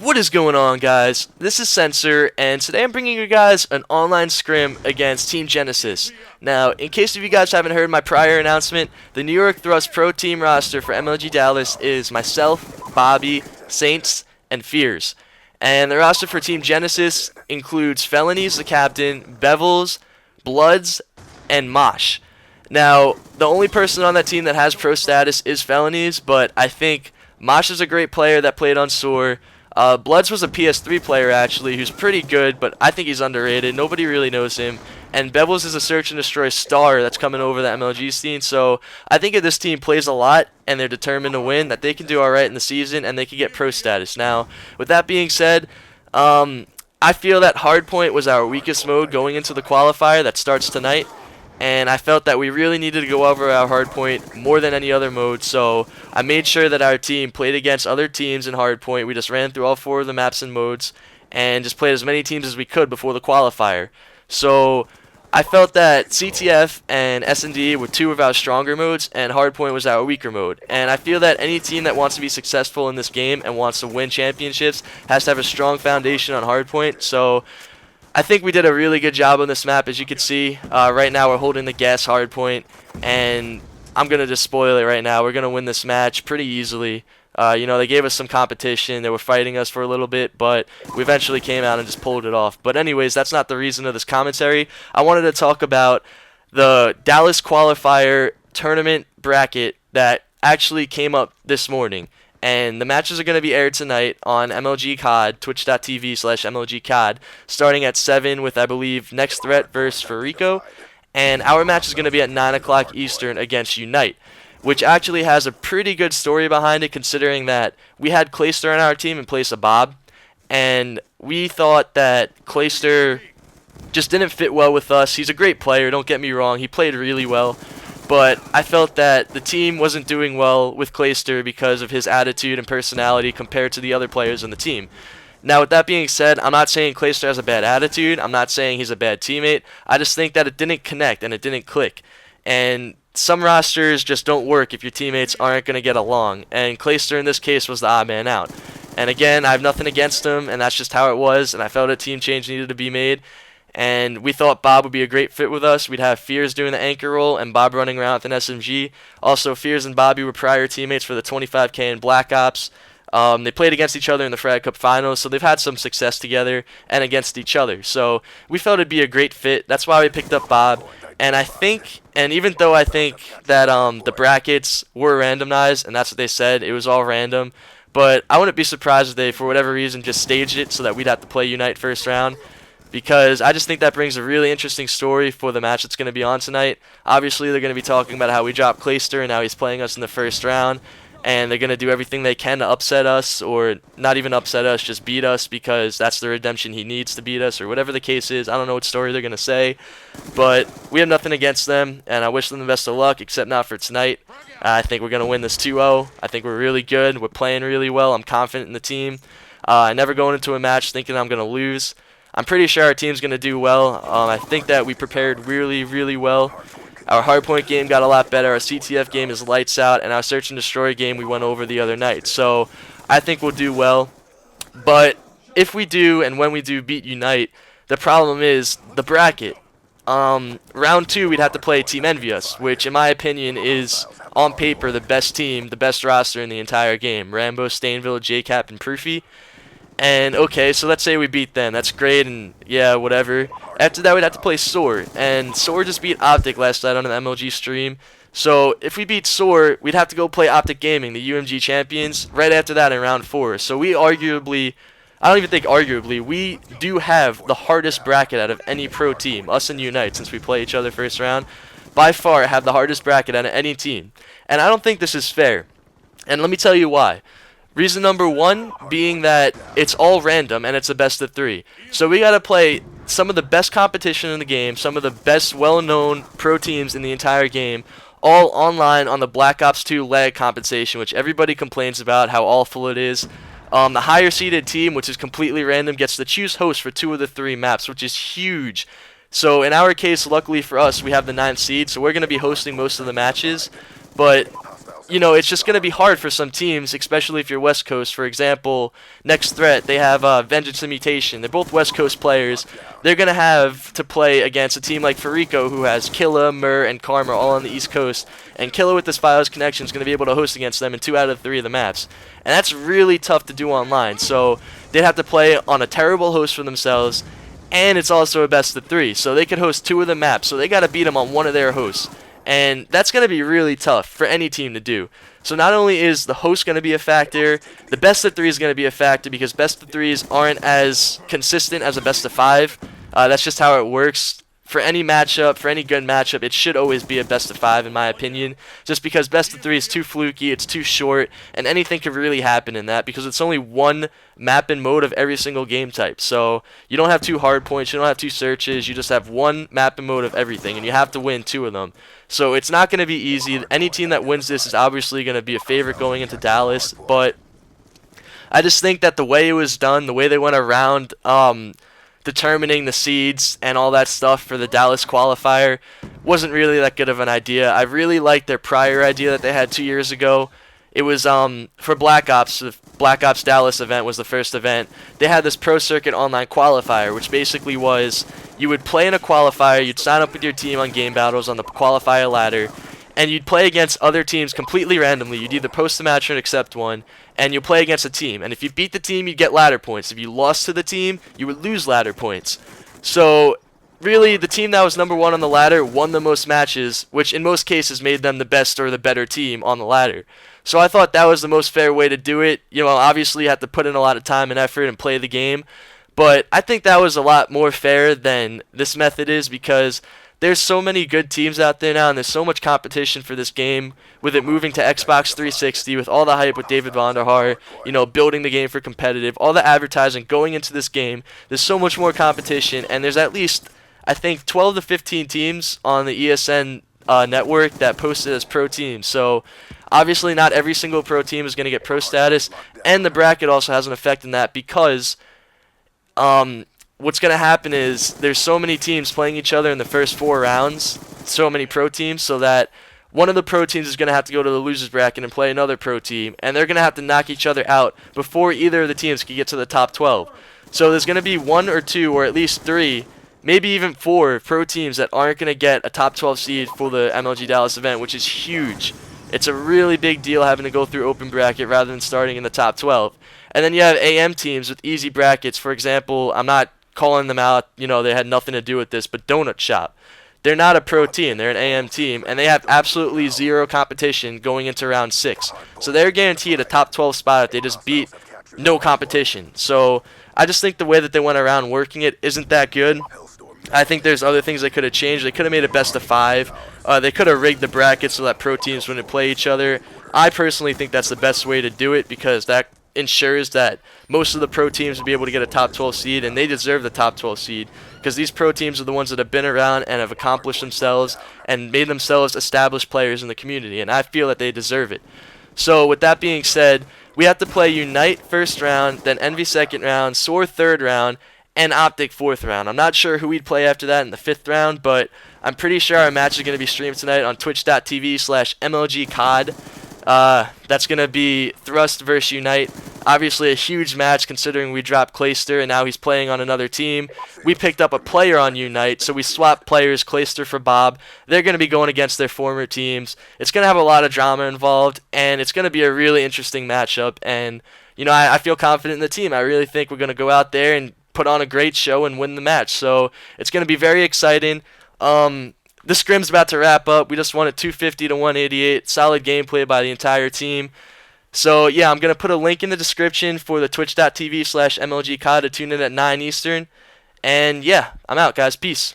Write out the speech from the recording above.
What is going on, guys? This is Sensor, and today I'm bringing you guys an online scrim against Team Genesis. Now, in case of you guys haven't heard my prior announcement, the New York Thrust Pro Team roster for MLG Dallas is myself, Bobby, Saints, and Fears. And the roster for Team Genesis includes Felonies, the captain, Bevels, Bloods, and Mosh. Now, the only person on that team that has pro status is Felonies, but I think Mosh is a great player that played on SOAR. Bloods was a PS3 player, actually, who's pretty good, but I think he's underrated. Nobody really knows him. And Bevels is a search and destroy star that's coming over the MLG scene. So I think if this team plays a lot and they're determined to win, that they can do all right in the season and they can get pro status. Now, with that being said, I feel that Hardpoint was our weakest mode going into the qualifier that starts tonight. And I felt that we really needed to go over our hardpoint more than any other mode, so I made sure that our team played against other teams in hardpoint. We just ran through all 4 of the maps and modes and just played as many teams as we could before the qualifier. So I felt that CTF and S&D were 2 of our stronger modes and hardpoint was our weaker mode. And I feel that any team that wants to be successful in this game and wants to win championships has to have a strong foundation on hardpoint. So I think we did a really good job on this map, as you can see. Right now we're holding the gas hardpoint, and I'm going to just spoil it right now. We're going to win this match pretty easily. They gave us some competition. They were fighting us for a little bit, but we eventually came out and just pulled it off. But anyways, that's not the reason of this commentary. I wanted to talk about the Dallas Qualifier tournament bracket that actually came up this morning. And the matches are going to be aired tonight on MLG COD, twitch.tv/MLG COD, starting at 7 with, I believe, Next Threat versus Farico. And our match is going to be at 9 o'clock Eastern against Unite, which actually has a pretty good story behind it, considering that we had Clayster on our team in place of Bob. And we thought that Clayster just didn't fit well with us. He's a great player, don't get me wrong. He played really well. But I felt that the team wasn't doing well with Clayster because of his attitude and personality compared to the other players on the team. Now, with that being said, I'm not saying Clayster has a bad attitude. I'm not saying he's a bad teammate. I just think that it didn't connect and it didn't click. And some rosters just don't work if your teammates aren't going to get along. And Clayster in this case was the odd man out. And again, I have nothing against him, and that's just how it was. And I felt a team change needed to be made. And we thought Bob would be a great fit with us. We'd have Fears doing the anchor role and Bob running around with an SMG. Also, Fears and Bobby were prior teammates for the 25K in Black Ops. They played against each other in the Frag Cup Finals, so they've had some success together and against each other. So we felt it'd be a great fit. That's why we picked up Bob. And I think, and even though I think that the brackets were randomized, and that's what they said, it was all random, but I wouldn't be surprised if they, for whatever reason, just staged it so that we'd have to play Unite first round. Because I just think that brings a really interesting story for the match that's going to be on tonight. Obviously, they're going to be talking about how we dropped Clayster and now he's playing us in the first round. And they're going to do everything they can to upset us, or not even upset us, just beat us, because that's the redemption he needs to beat us, or whatever the case is. I don't know what story they're going to say. But we have nothing against them, and I wish them the best of luck, except not for tonight. I think we're going to win this 2-0. I think we're really good. We're playing really well. I'm confident in the team. I never go into a match thinking I'm going to lose. I'm pretty sure our team's going to do well. I think that we prepared really, really well. Our hardpoint game got a lot better. Our CTF game is lights out. And our search and destroy game we went over the other night. So I think we'll do well. But if we do and when we do beat Unite, the problem is the bracket. Round 2, we'd have to play Team Envious, which in my opinion is on paper the best team, the best roster in the entire game. Rambo, Stainville, JCap, and Proofy. And okay, so let's say we beat them. That's great, and yeah, whatever. After that, we'd have to play SOAR. And SOAR just beat Optic last night on an MLG stream. So if we beat SOAR, we'd have to go play Optic Gaming, the UMG champions, right after that in round 4. So we arguably, I don't even think arguably, we do have the hardest bracket out of any pro team, us and Unite, since we play each other first round. By far, have the hardest bracket out of any team. And I don't think this is fair. And let me tell you why. Reason number 1 being that it's all random and it's a best of 3. So we got to play some of the best competition in the game, some of the best well-known pro teams in the entire game, all online on the Black Ops 2 lag compensation, which everybody complains about how awful it is. The higher seeded team, which is completely random, gets to choose host for 2 of the 3 maps, which is huge. So in our case, luckily for us, we have the 9th seed, so we're going to be hosting most of the matches. But it's just going to be hard for some teams, especially if you're West Coast. For example, next threat, they have Vengeance and Mutation. They're both West Coast players. They're going to have to play against a team like Farico, who has Killa, Mur, and Karma all on the East Coast. And Killa with this Files connection is going to be able to host against them in 2 out of 3 of the maps. And that's really tough to do online. So they'd have to play on a terrible host for themselves, and it's also a best of 3. So they could host 2 of the maps. So they got to beat them on one of their hosts. And that's going to be really tough for any team to do. So not only is the host going to be a factor, the best of 3 is going to be a factor because best of 3s aren't as consistent as a best of 5. That's just how it works. For any matchup, for any good matchup, it should always be a best of 5 in my opinion. Just because best of 3 is too fluky, it's too short, and anything could really happen in that because it's only one map and mode of every single game type. So you don't have 2 hard points, you don't have 2 searches, you just have one map and mode of everything, and you have to win 2 of them. So it's not going to be easy. Any team that wins this is obviously going to be a favorite going into Dallas, but I just think that the way it was done, the way they went around determining the seeds and all that stuff for the Dallas qualifier wasn't really that good of an idea. I really liked their prior idea that they had 2 years ago. It was for Black Ops. The Black Ops Dallas event was the first event. They had this Pro Circuit online qualifier, which basically was you would play in a qualifier, you'd sign up with your team on game battles on the qualifier ladder, and you'd play against other teams completely randomly. You'd either post a match or accept one, and you'll play against a team. And if you beat the team, you'd get ladder points. If you lost to the team, you would lose ladder points. So really, the team that was number 1 on the ladder won the most matches, which in most cases made them the best or the better team on the ladder. So I thought that was the most fair way to do it. Obviously you have to put in a lot of time and effort and play the game, but I think that was a lot more fair than this method is because there's so many good teams out there now, and there's so much competition for this game with it moving to Xbox 360, with all the hype with David Vonderhaar, building the game for competitive, all the advertising going into this game. There's so much more competition, and there's at least, I think, 12 to 15 teams on the ESN network that posted as pro teams. So obviously not every single pro team is going to get pro status, and the bracket also has an effect in that because what's going to happen is there's so many teams playing each other in the first 4 rounds, so many pro teams, so that one of the pro teams is going to have to go to the losers bracket and play another pro team, and they're going to have to knock each other out before either of the teams can get to the top 12. So there's going to be 1 or 2 or at least 3, maybe even 4 pro teams that aren't going to get a top 12 seed for the MLG Dallas event, which is huge. It's a really big deal having to go through open bracket rather than starting in the top 12. And then you have AM teams with easy brackets. For example, I'm not calling them out, they had nothing to do with this, but Donut Shop. They're not a pro team, they're an AM team, and they have absolutely 0 competition going into round 6. So they're guaranteed a top 12 spot if they just beat no competition. So I just think the way that they went around working it isn't that good. I think there's other things they could have changed. They could have made it best of 5. They could have rigged the bracket so that pro teams wouldn't play each other. I personally think that's the best way to do it because that ensures that most of the pro teams will be able to get a top 12 seed, and they deserve the top 12 seed because these pro teams are the ones that have been around and have accomplished themselves and made themselves established players in the community, and I feel that they deserve it. So with that being said, we have to play Unite first round, then Envy second round, Soar third round, and Optic 4th round. I'm not sure who we'd play after that in the 5th round, but I'm pretty sure our match is going to be streamed tonight on twitch.tv/MLGCOD. That's going to be Thrust versus Unite. Obviously a huge match considering we dropped Clayster and now he's playing on another team. We picked up a player on Unite, so we swapped players, Clayster for Bob. They're going to be going against their former teams. It's going to have a lot of drama involved, and it's going to be a really interesting matchup. And, I feel confident in the team. I really think we're going to go out there and put on a great show and win the match. So it's going to be very exciting. The scrim's about to wrap up. We just won it 250 to 188. Solid gameplay by the entire team. So yeah, I'm going to put a link in the description for the twitch.tv/MLGCOD to tune in at 9 Eastern. And yeah, I'm out, guys. Peace.